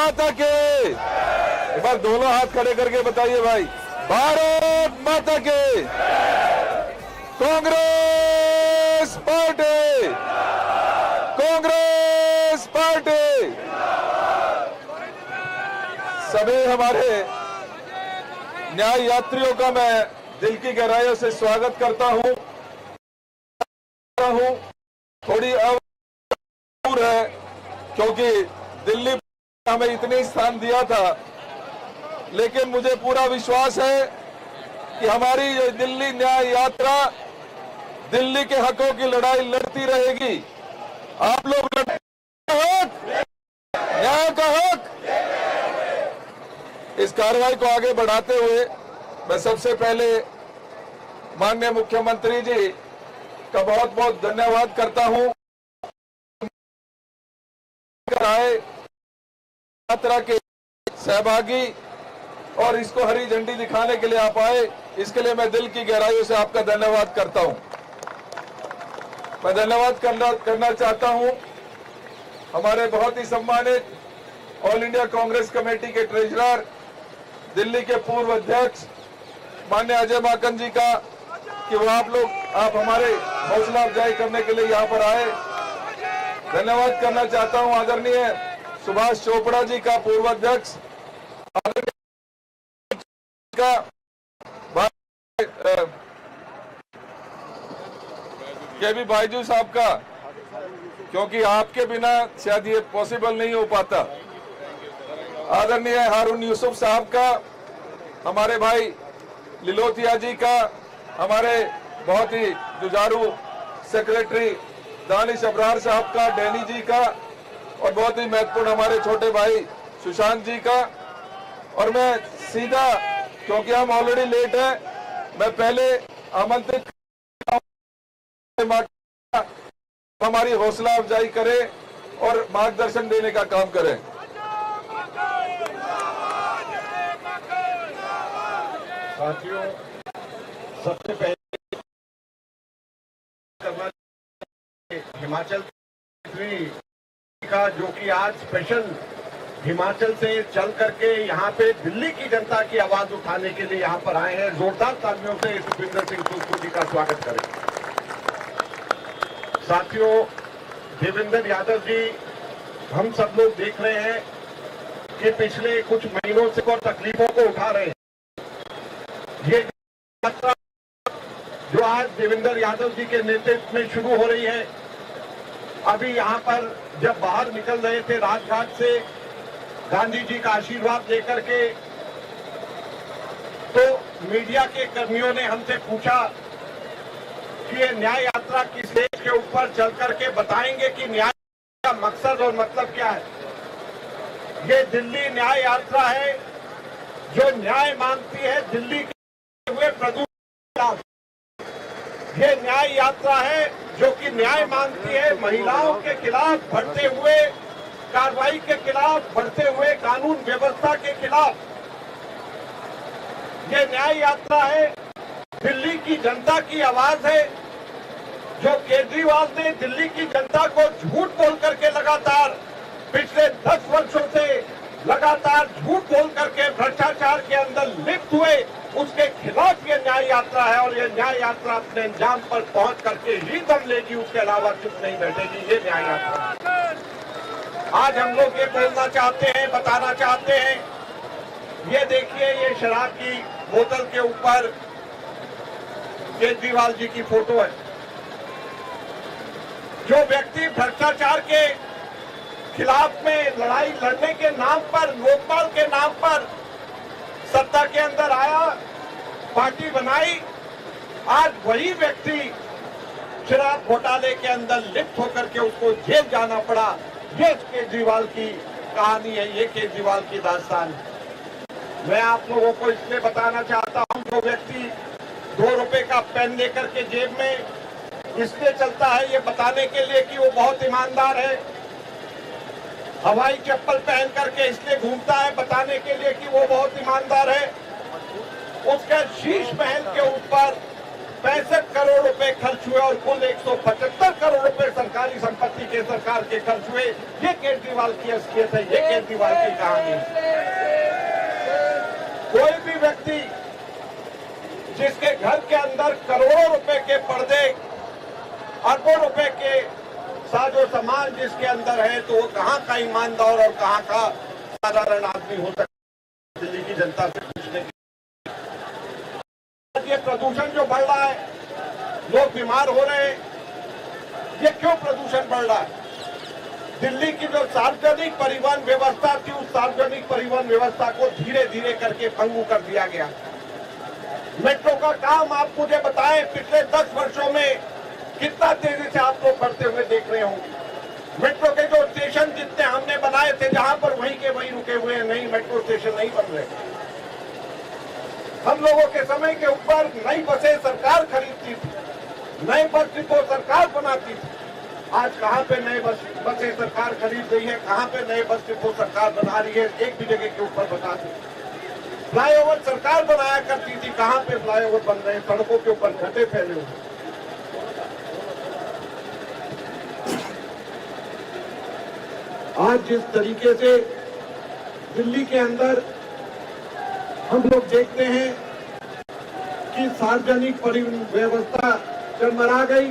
माता के, एक बार दोनों हाथ खड़े करके बताइए भाई, भारत माता के। Congress party, Congress party. सभी हमारे न्याय यात्रियों का मैं दिल की गहराइयों से स्वागत करता हूं। थोड़ी दूर है क्योंकि दिल्ली हमें इतने स्थान दिया था, लेकिन मुझे पूरा विश्वास है कि हमारी ये दिल्ली न्याय यात्रा दिल्ली के हकों की लड़ाई लड़ती रहेगी। आप लोग न्याय का हक। इस कार्रवाई को आगे बढ़ाते हुए मैं सबसे पहले माननीय मुख्यमंत्री जी का बहुत बहुत धन्यवाद करता हूं। यात्रा के सहभागी और इसको हरी झंडी दिखाने के लिए आप आए, इसके लिए मैं दिल की गहराइयों से आपका धन्यवाद करता हूं। मैं धन्यवाद करना चाहता हूं हमारे बहुत ही सम्मानित ऑल इंडिया कांग्रेस कमेटी के ट्रेजरर, दिल्ली के पूर्व अध्यक्ष माननीय अजय माकन जी का, कि वो आप हमारे हौसला अफजाई करने के लिए यहाँ पर आए। धन्यवाद करना चाहता हूँ आदरणीय सुभाष चोपड़ा जी का, पूर्व अध्यक्ष, का केबी बायजू साहब का, क्योंकि आपके बिना शायद ये पॉसिबल नहीं हो पाता। आदरणीय हारून यूसुफ साहब का, हमारे भाई लिलोथिया जी का, हमारे बहुत ही जुझारू सेक्रेटरी दानिश अब्रार साहब का, डैनी जी का, और बहुत ही महत्वपूर्ण हमारे छोटे भाई सुशांत जी का। और मैं सीधा, क्योंकि हम ऑलरेडी लेट हैं, मैं पहले आमंत्रित हमारी हौसला अफजाई करें और मार्गदर्शन देने का काम करें। साथियों, सबसे पहले करना हिमाचल का, जो कि आज स्पेशल हिमाचल से चल करके यहाँ पे दिल्ली की जनता की आवाज उठाने के लिए यहाँ पर आए हैं। जोरदार तालियों से सुखविंदर सिंह सुक्खू जी का स्वागत करें। साथियों, देवेंद्र यादव जी, हम सब लोग देख रहे हैं कि पिछले कुछ महीनों से और तकलीफों को उठा रहे हैं। ये यात्रा जो आज देवेंद्र यादव जी के नेतृत्व में शुरू हो रही है, अभी यहाँ पर जब बाहर निकल रहे थे राजघाट से गांधी जी का आशीर्वाद लेकर के, तो मीडिया के कर्मियों ने हमसे पूछा कि ये न्याय यात्रा की स्टेज के ऊपर चल करके बताएंगे कि न्याय का मकसद और मतलब क्या है। ये दिल्ली न्याय यात्रा है जो न्याय मांगती है दिल्ली के हुए प्रदूषण। ये न्याय यात्रा है जो कि न्याय मांगती है महिलाओं के खिलाफ बढ़ते हुए कार्रवाई के खिलाफ, बढ़ते हुए कानून व्यवस्था के खिलाफ। ये न्याय यात्रा है, दिल्ली की जनता की आवाज है, जो केजरीवाल ने दिल्ली की जनता को झूठ बोल करके लगातार पिछले 10 वर्षों से लगातार झूठ बोल करके भ्रष्टाचार के अंदर लिप्त हुए, उसके खिलाफ ये न्याय यात्रा है। और ये न्याय यात्रा अपने अंजाम पर पहुंच करके ही दम लेगी, उसके अलावा चुप नहीं बैठेगी ये न्याय यात्रा। आज हम लोग ये बोलना चाहते हैं, बताना चाहते हैं, ये देखिए, ये शराब की बोतल के ऊपर केजरीवाल जी की फोटो है। जो व्यक्ति भ्रष्टाचार के खिलाफ में लड़ाई लड़ने के नाम पर, लोकपाल के नाम पर सत्ता के अंदर आया, पार्टी बनाई, आज वही व्यक्ति शराब घोटाले के अंदर लिप्त होकर के उसको जेल जाना पड़ा। ये केजरीवाल की कहानी है, ये केजरीवाल की दास्तान है। मैं आप लोगों को इसलिए बताना चाहता हूं, जो व्यक्ति 2 रुपए का पेन लेकर के जेब में इसलिए चलता है ये बताने के लिए कि वो बहुत ईमानदार है, हवाई चप्पल पहन करके इसलिए घूमता है बताने के लिए कि वो बहुत ईमानदार है। उसके शीश महल के ऊपर 65 करोड़ रुपए खर्च हुए और कुल 175 करोड़ रुपए सरकारी संपत्ति के सरकार के खर्च हुए। ये केजरीवाल की असलियत है, ये केजरीवाल की कहानी है। कोई भी व्यक्ति जिसके घर के अंदर करोड़ों रुपए के पर्दे, अरबों रुपए के साजो सामान जिसके अंदर है, तो वो कहाँ का ईमानदार और कहाँ का साधारण आदमी हो सकता है दिल्ली की जनता से पूछने की। ये प्रदूषण जो बढ़ रहा है, लोग बीमार हो रहे हैं, ये क्यों प्रदूषण बढ़ रहा है? दिल्ली की जो सार्वजनिक परिवहन व्यवस्था थी, उस सार्वजनिक परिवहन व्यवस्था को धीरे धीरे करके भंगु कर दिया गया। मेट्रो का काम आप मुझे बताएं, पिछले 10 वर्षों में कितना तेजी से आप लोग बढ़ते हुए देख रहे होंगे। मेट्रो के जो स्टेशन जितने हमने बनाए थे, जहां पर वहीं के वहीं रुके हुए हैं, नहीं मेट्रो स्टेशन नहीं बन रहे। हम लोगों के समय के ऊपर नई बसें सरकार खरीदती थी, नए बस डिपो सरकार बनाती थी। आज कहां पे नए बसें सरकार खरीद रही है, कहां पे नए बस डिपो सरकार बना रही है, एक भी जगह के ऊपर बता दी। फ्लाईओवर सरकार बनाया करती थी, कहां पे फ्लाईओवर बन रहे हैं, सड़कों के ऊपर गड्ढे फैले हुए। आज जिस तरीके से दिल्ली के अंदर हम लोग देखते हैं कि सार्वजनिक परिवहन व्यवस्था चरमरा गई,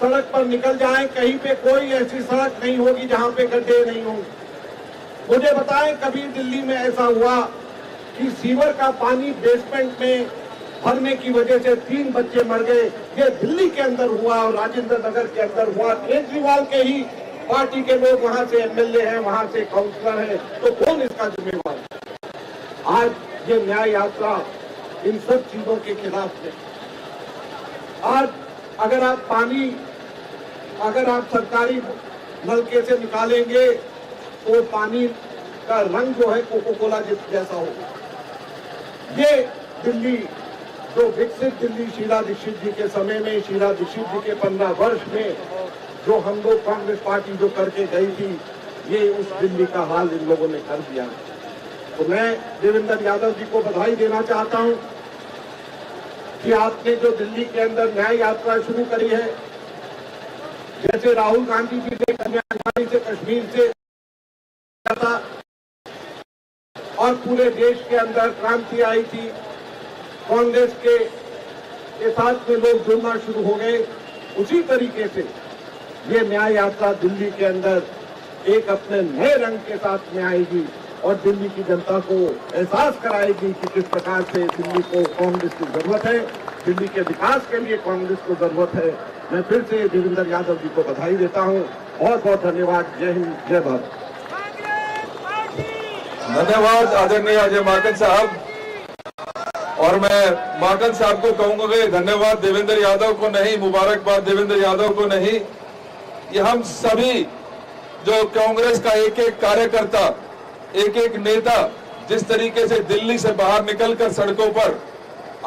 सड़क पर निकल जाएं, कहीं पे कोई ऐसी सड़क नहीं होगी जहां पे गड्ढे नहीं होंगे। मुझे बताएं, कभी दिल्ली में ऐसा हुआ कि सीवर का पानी बेसमेंट में भरने की वजह से 3 बच्चे मर गए? ये दिल्ली के अंदर हुआ और राजेंद्र नगर के अंदर हुआ। केजरीवाल के ही पार्टी के लोग वहां से एमएलए हैं, वहां से काउंसलर हैं, तो कौन इसका जिम्मेवार है? आज ये न्याय यात्रा इन सब चीजों के खिलाफ है। आज अगर आप सरकारी नलके से निकालेंगे तो पानी का रंग जो है कोको कोला जैसा होगा। ये दिल्ली जो विकसित दिल्ली शीला दीक्षित जी के समय में, शीला दीक्षित जी के 15 वर्ष में जो हम लोग कांग्रेस पार्टी जो करके गई थी, ये उस दिल्ली का हाल इन लोगों ने कर दिया। तो मैं देवेंद्र यादव जी को बधाई देना चाहता हूं कि आपने जो दिल्ली के अंदर न्याय यात्रा शुरू करी है, जैसे राहुल गांधी जी ने कन्याकुमारी से कश्मीर से था और पूरे देश के अंदर क्रांति आई थी, कांग्रेस के साथ में लोग जुड़ना शुरू हो गए, उसी तरीके से ये न्याय यात्रा दिल्ली के अंदर एक अपने नए रंग के साथ में आएगी और दिल्ली की जनता को एहसास कराएगी कि किस प्रकार से दिल्ली को कांग्रेस की जरूरत है, दिल्ली के विकास के लिए कांग्रेस को जरूरत है। मैं फिर से देवेंद्र यादव जी को बधाई देता हूं। बहुत बहुत धन्यवाद। जय हिंद, जय भारत। धन्यवाद आदरणीय अजय माकन साहब। और मैं माकन साहब को कहूंगा कि धन्यवाद देवेंद्र यादव को नहीं, मुबारकबाद देवेंद्र यादव को नहीं, ये हम सभी जो कांग्रेस का एक एक कार्यकर्ता, एक एक नेता जिस तरीके से दिल्ली से बाहर निकलकर सड़कों पर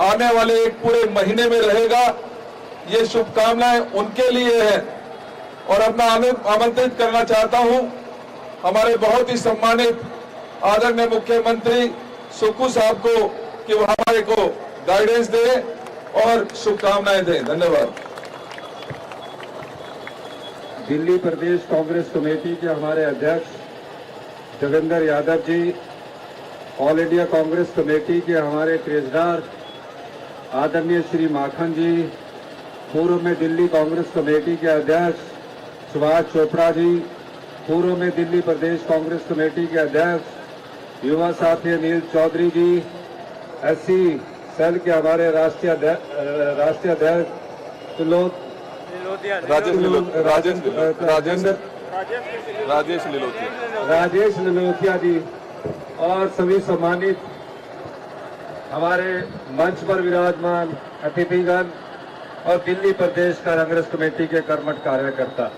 आने वाले एक पूरे महीने में रहेगा, ये शुभकामनाएं उनके लिए है। और अपना आमंत्रित करना चाहता हूं हमारे बहुत ही सम्मानित आदरणीय मुख्यमंत्री सुक्खू साहब को कि वो हमारे को गाइडेंस दे और शुभकामनाएं दें। धन्यवाद। दिल्ली प्रदेश कांग्रेस कमेटी के हमारे अध्यक्ष Devendra Yadav ji, all India Congress committee के हमारे ट्रेजरर आदरणीय श्री माखन जी, पूर्व में दिल्ली कांग्रेस कमेटी के अध्यक्ष सुभाष चोपड़ा जी, पूर्व में दिल्ली प्रदेश कांग्रेस कमेटी के अध्यक्ष युवा साथी अनिल चौधरी जी, एससी सेल के हमारे राष्ट्रीय अध्यक्ष राजेश लिलोथिया जी और सभी सम्मानित हमारे मंच पर विराजमान अतिथिगण और दिल्ली प्रदेश कांग्रेस कमेटी के कर्मठ कार्यकर्ता।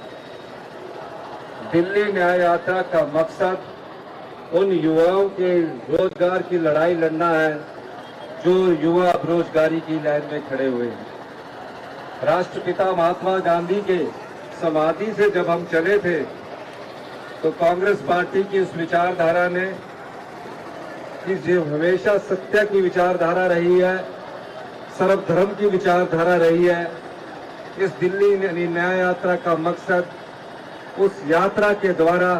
दिल्ली न्याय यात्रा का मकसद उन युवाओं के रोजगार की लड़ाई लड़ना है जो युवा बेरोजगारी की लाइन में खड़े हुए हैं। राष्ट्रपिता महात्मा गांधी के समाधि से जब हम चले थे तो कांग्रेस पार्टी की उस विचारधारा ने कि जो हमेशा सत्य की विचारधारा रही है, सर्वधर्म की विचारधारा रही है। इस दिल्ली न्याय यात्रा का मकसद उस यात्रा के द्वारा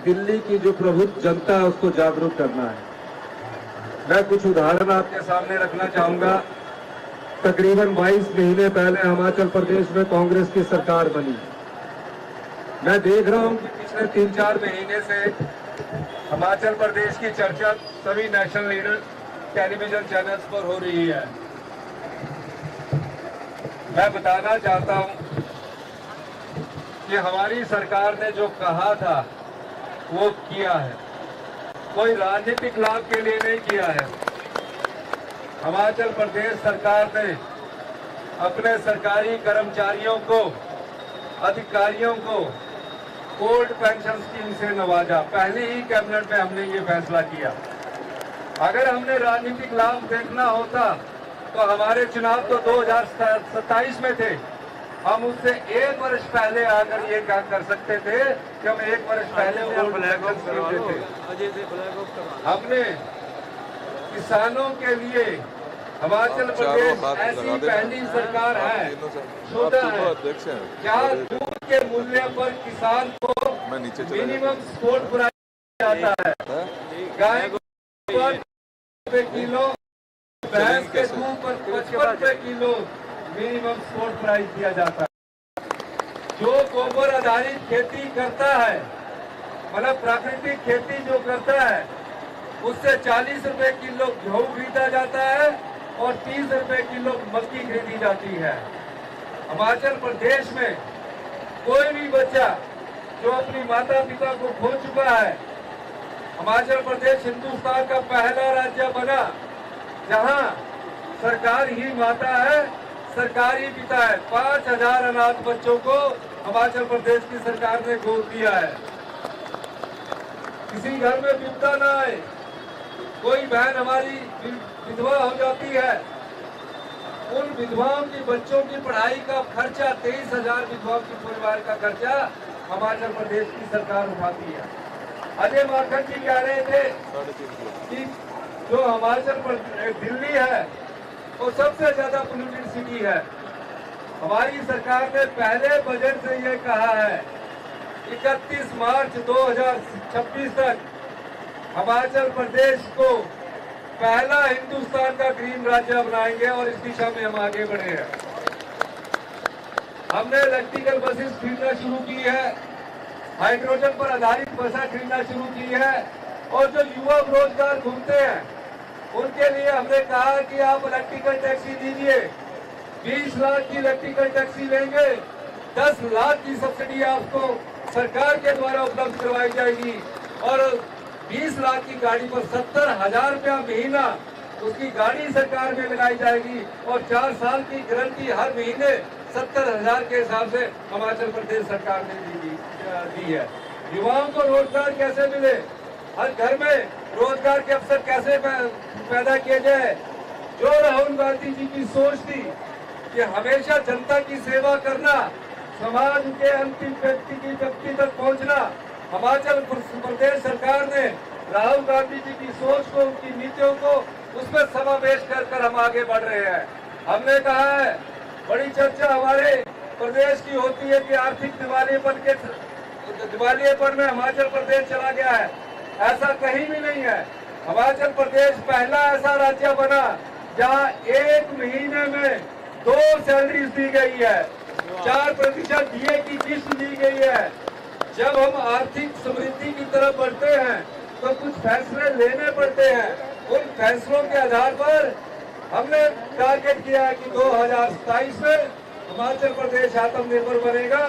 दिल्ली की जो प्रबुद्ध जनता है उसको जागरूक करना है। मैं कुछ उदाहरण आपके सामने रखना चाहूंगा। तकरीबन 22 महीने पहले हिमाचल प्रदेश में कांग्रेस की सरकार बनी। मैं देख रहा हूं कि पिछले 3-4 महीने से हिमाचल प्रदेश की चर्चा सभी नेशनल लीडर टेलीविजन चैनल्स पर हो रही है। मैं बताना चाहता हूं कि हमारी सरकार ने जो कहा था वो किया है, कोई राजनीतिक लाभ के लिए नहीं किया है। हिमाचल प्रदेश सरकार ने अपने सरकारी कर्मचारियों को, अधिकारियों को ओल्ड पेंशन स्कीम से नवाजा। पहले ही कैबिनेट में हमने ये फैसला किया। अगर हमने राजनीतिक लाभ देखना होता तो हमारे चुनाव तो 2027 में थे। हम उससे 1 वर्ष पहले आकर ये काम कर सकते थे कि हम 1 वर्ष पहले हमने किसानों के लिए हिमाचल प्रदेश ऐसी पहली सरकार है, छोटा है, जहाँ दूध के मूल्य पर किसान को मिनिमम सपोर्ट प्राइस जाता है। गाय को किलो, भैंस के दूध पर 55 रुपए किलो मिनिमम सपोर्ट प्राइस दिया जाता है। जो गोबर आधारित खेती करता है, मतलब प्राकृतिक खेती जो करता है, उससे 40 रुपए किलो गेहूं खरीदा जाता है और 30 रुपए किलो मक्की खरीदी जाती है। हिमाचल प्रदेश में कोई भी बच्चा जो अपनी माता पिता को खो चुका है, हिमाचल प्रदेश हिंदुस्तान का पहला राज्य बना जहां सरकार ही माता है, सरकार ही पिता है। 5000 अनाथ बच्चों को हिमाचल प्रदेश की सरकार ने गोद दिया है। किसी घर में विपदा ना आए, कोई बहन हमारी विधवा हो जाती है, उन विधवाओं की बच्चों की पढ़ाई का खर्चा 23,000 विधवाओं के परिवार का खर्चा हिमाचल प्रदेश की सरकार उठाती है। अजय माखन जी कह रहे थे कि जो हिमाचल प्रदेश दिल्ली है वो सबसे ज्यादा पोल्यूटेड सिटी है। हमारी सरकार ने पहले बजट से ये कहा है 31 मार्च 2026 तक हिमाचल प्रदेश को पहला हिंदुस्तान का ग्रीन राज्य बनाएंगे और इस दिशा में हम आगे बढ़े हैं। हमने इलेक्ट्रिकल बसेस खरीदना शुरू की है, हाइड्रोजन पर आधारित बसें खरीदना शुरू की है और जो युवा बेरोजगार घूमते हैं उनके लिए हमने कहा कि आप इलेक्ट्रिकल टैक्सी दीजिए। 20 लाख की इलेक्ट्रिकल टैक्सी लेंगे, 10 लाख की सब्सिडी आपको सरकार के द्वारा उपलब्ध करवाई जाएगी और 20 लाख की गाड़ी पर 70,000 रुपया महीना उसकी गाड़ी सरकार में लगाई जाएगी और 4 साल की गारंटी हर महीने 70,000 के हिसाब से हिमाचल प्रदेश सरकार ने दी है। युवाओं को रोजगार कैसे मिले, हर घर में रोजगार के अवसर कैसे पैदा किए जाए। जो राहुल गांधी जी की सोच थी कि हमेशा जनता की सेवा करना, समाज के अंतिम व्यक्ति तक पहुंचना, हिमाचल प्रदेश सरकार ने राहुल गांधी जी की सोच को, उनकी नीतियों को उसमें समावेश कर हम आगे बढ़ रहे हैं। हमने कहा है, बड़ी चर्चा हमारे प्रदेश की होती है कि आर्थिक दिवालियेपन में हिमाचल प्रदेश चला गया है। ऐसा कहीं भी नहीं है। हिमाचल प्रदेश पहला ऐसा राज्य बना जहां 1 महीने में 2 सैलरीज दी गई है, 4% डीए की किस्त दी गई है। जब हम आर्थिक समृद्धि की तरफ बढ़ते हैं तो कुछ फैसले लेने पड़ते हैं। उन फैसलों के आधार पर हमने टारगेट किया है कि 2027 में हिमाचल प्रदेश आत्मनिर्भर बनेगा,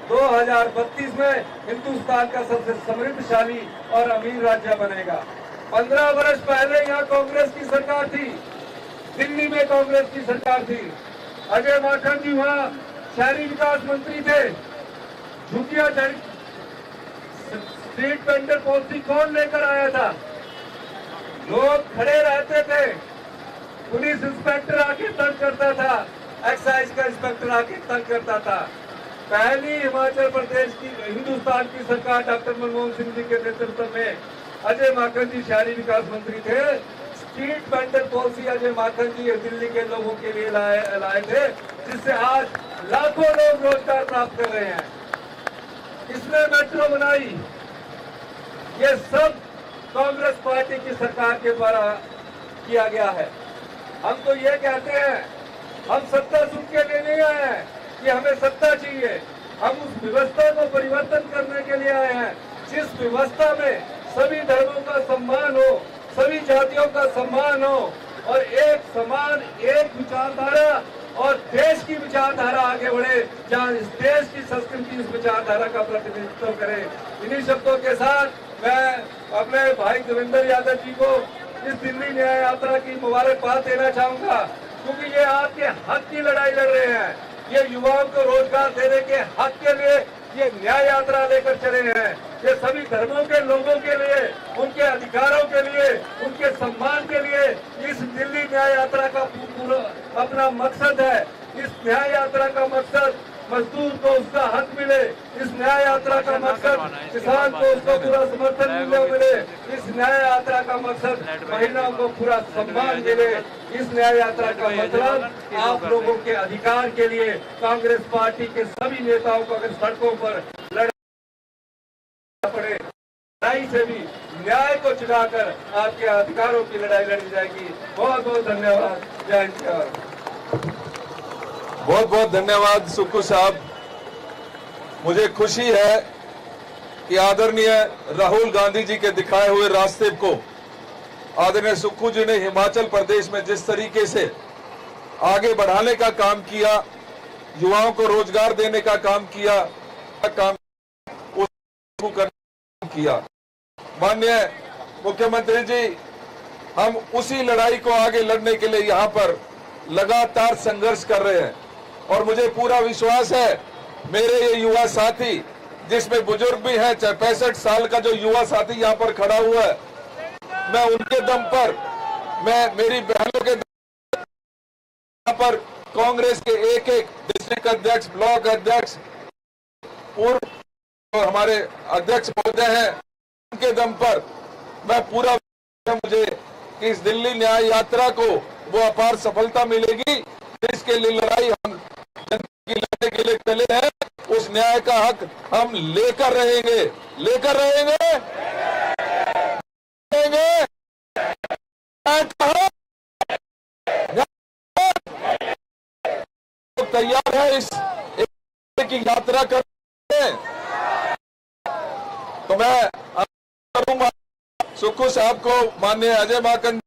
2032 में हिंदुस्तान का सबसे समृद्धशाली और अमीर राज्य बनेगा। 15 वर्ष पहले यहाँ कांग्रेस की सरकार थी, दिल्ली में कांग्रेस की सरकार थी। अजय माखन जी वहाँ शहरी विकास मंत्री थे। झुग्गियां स्ट्रीट वेंडर पॉलिसी कौन लेकर आया था? लोग खड़े रहते थे, पुलिस इंस्पेक्टर आके तंग करता था, एक्साइज का इंस्पेक्टर आके तंग करता था। पहली हिमाचल प्रदेश की हिंदुस्तान की सरकार डॉक्टर मनमोहन सिंह जी के नेतृत्व में अजय माखन जी शहरी विकास मंत्री थे। Street vendor policy Ajay Maken जी दिल्ली के लोगों के लिए लाए थे, जिससे आज लाखों लोग रोजगार प्राप्त कर रहे हैं। इसने मेट्रो बनाई, ये सब कांग्रेस पार्टी की सरकार के द्वारा किया गया है। हम तो ये कहते हैं, हम सत्ता सुख के लिए नहीं आए हैं कि हमें सत्ता चाहिए, हम उस व्यवस्था को परिवर्तन करने के लिए आए हैं जिस व्यवस्था में सभी धर्मों का सम्मान हो, सभी जातियों का सम्मान हो और एक समान, एक विचारधारा और देश की विचारधारा आगे बढ़े, जहां इस देश की संस्कृति इस विचारधारा का प्रतिनिधित्व करे। इन्हीं शब्दों के साथ मैं अपने भाई देवेंद्र यादव जी को इस दिल्ली न्याय यात्रा की मुबारकबाद देना चाहूंगा, क्योंकि ये आपके हक की लड़ाई लड़ रहे हैं। ये युवाओं को रोजगार देने के हक के लिए ये न्याय यात्रा लेकर चले हैं। ये सभी धर्मों के लोगों के लिए, उनके अधिकारों के लिए, उनके सम्मान के लिए इस दिल्ली न्याय यात्रा का पूरा अपना मकसद है। इस न्याय यात्रा का मकसद मजदूर को उसका हक मिले, इस न्याय यात्रा का मकसद किसान को उसका पूरा समर्थन मिले, इस न्याय यात्रा का मकसद महिलाओं को पूरा सम्मान मिले। इस न्याय यात्रा का मतलब आप लोगों के अधिकार के लिए कांग्रेस पार्टी के सभी नेताओं को अगर सड़कों पर लड़ना पड़े, लड़ाई से भी न्याय को चुराकर आपके अधिकारों की लड़ाई लड़ी जाएगी। बहुत बहुत धन्यवाद। जय हिंद। बहुत बहुत धन्यवाद सुक्खू साहब। मुझे खुशी है कि आदरणीय राहुल गांधी जी के दिखाए हुए रास्ते को आदरणीय सुक्खू जी ने हिमाचल प्रदेश में जिस तरीके से आगे बढ़ाने का काम किया, युवाओं को रोजगार देने का काम किया, किया। माननीय मुख्यमंत्री जी, हम उसी लड़ाई को आगे लड़ने के लिए यहाँ पर लगातार संघर्ष कर रहे हैं और मुझे पूरा विश्वास है मेरे ये युवा साथी, जिसमें बुजुर्ग भी हैं, 65 साल का जो युवा साथी यहाँ पर खड़ा हुआ है, मैं उनके दम पर, मैं मेरी बहनों के दम पर कांग्रेस के एक एक डिस्ट्रिक्ट अध्यक्ष, ब्लॉक अध्यक्ष, पूर्व हमारे अध्यक्ष महोदय हैं, उनके दम पर मैं पूरा मुझे कि इस दिल्ली न्याय यात्रा को वो अपार सफलता मिलेगी। जिसके लिए लड़ाई हम लड़ने के लिए चले हैं, उस न्याय का हक हम लेकर रहेंगे, लेकर रहेंगे, तैयार है इस की यात्रा करने। तो मैं करूंगा सुक्खू साहब को, माननीय अजय माकन,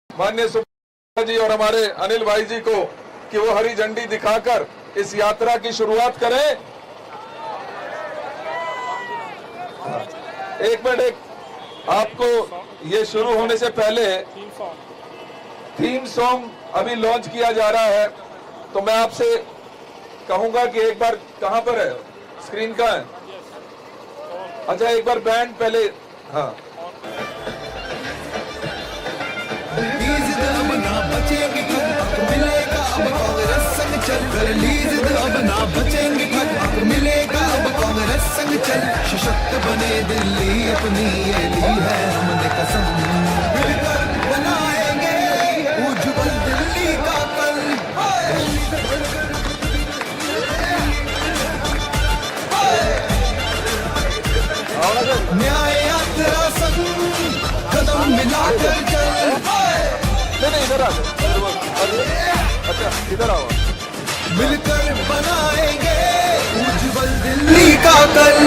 माननीय सुक्खू जी और हमारे अनिल भाई जी को कि वो हरी झंडी दिखाकर इस यात्रा की शुरुआत करें। एक मिनट, आपको ये शुरू होने से पहले थीम सॉन्ग अभी लॉन्च किया जा रहा है, तो मैं आपसे कहूंगा कि एक बार, कहां पर है, स्क्रीन का है, अच्छा एक बार बैंड पहले, हाँ मिलेगा अब कांग्रेस संग चल, सशक्त बने दिल्ली अपनी ये ली है हमने कसम, मिलकर बनाएंगे उज्जवल दिल्ली का कल। न्याय यात्रा संग कदम मिलाकर चल, नहीं इधर आ, अच्छा इधर आओ, मिलकर बनाएंगे उज्जवल दिल्ली का कल।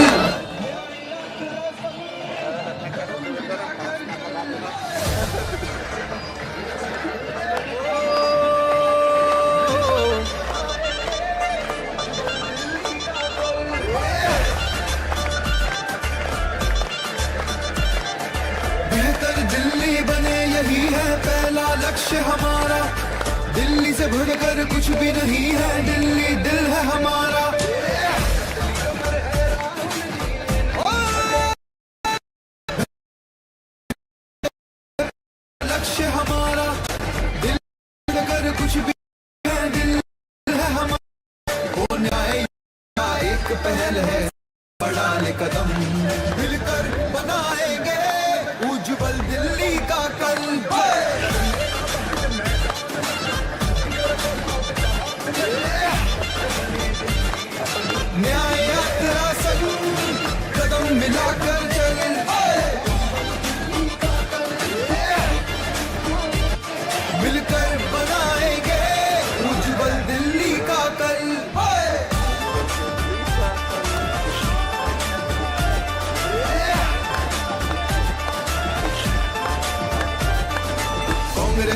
बेहतर दिल्ली बने यही है पहला लक्ष्य हमारा, दिल्ली से बढ़कर कुछ भी नहीं है, दिल्ली दिल है हमारा। लक्ष्य हमारा, दिल्ली से बढ़कर कुछ भी है, दिल्ली है हमारा। वो न्याय का एक पहल है, बढ़ा ले कदम, मिलकर बनाएंगे उज्जवल दिल्ली का कल।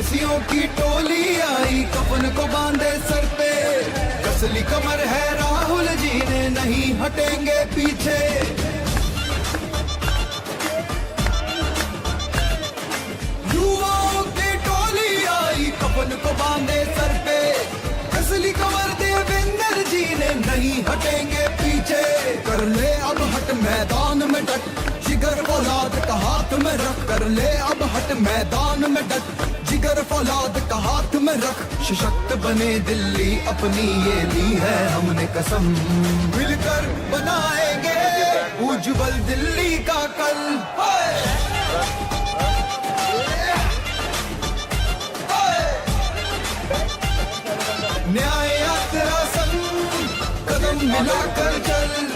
कांग्रेसियों की टोली आई, कफन को बांधे सर पे, कसली कमर है राहुल जी ने, नहीं हटेंगे पीछे। युवाओं की टोली आई, कफन को बांधे सर पे, कसली कमर देवेंद्र जी ने, नहीं हटेंगे पीछे। कर ले अब हट मैदान में डट, जिगर फौलाद का हाथ में रख, कर ले अब हट मैदान में डट, जिगर फौलाद का हाथ में रख। सशक्त बने दिल्ली अपनी ये ली है हमने कसम, मिलकर बनाएंगे उज्जवल दिल्ली का कल। न्याय यात्रा संग कदम मिलाकर चल।